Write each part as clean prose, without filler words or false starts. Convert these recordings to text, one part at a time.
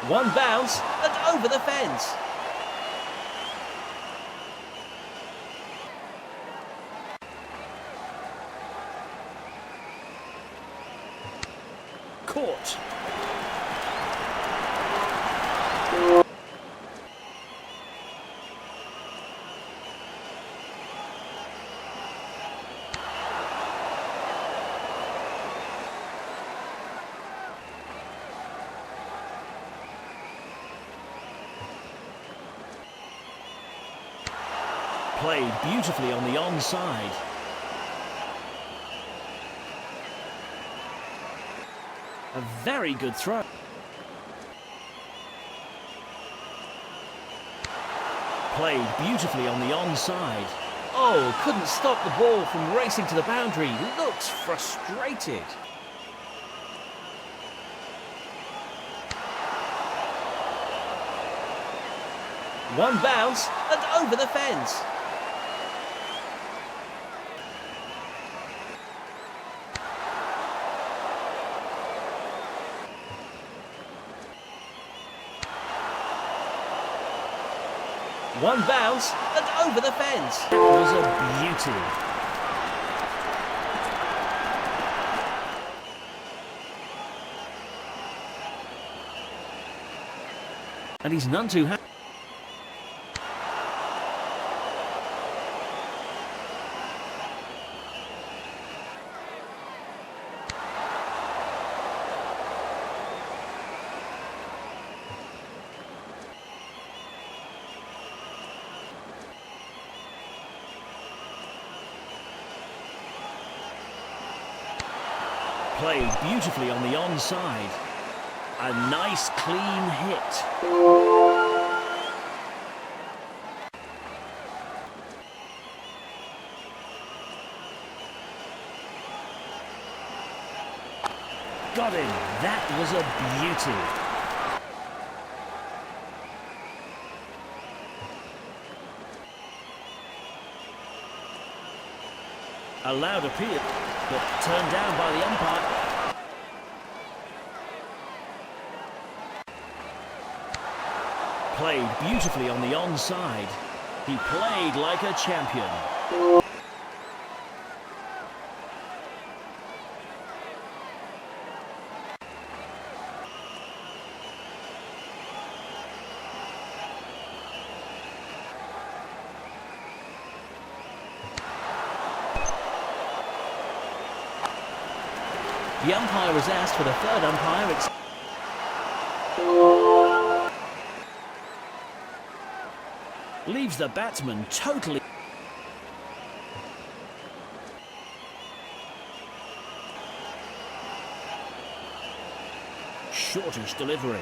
One bounce and over the fence. Caught. Played beautifully on the onside. A very good throw. Played beautifully on the onside. Oh, couldn't stop the ball from racing to the boundary. Looks frustrated. One bounce and over the fence. One bounce and over the fence. It was a beauty. And he's none too happy. Played beautifully on the onside. A nice clean hit. Got him. That was a beauty. A loud appeal, but turned down by the umpire. Played beautifully on the onside. He played like a champion. The umpire was asked for the third umpire. It's leaves the batsman totally. Shortish delivery.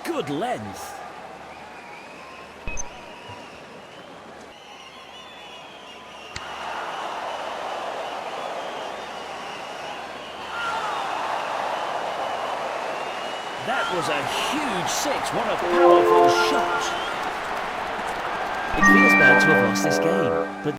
Good length. That was a huge six. What a powerful shot. It feels bad to have lost this game, but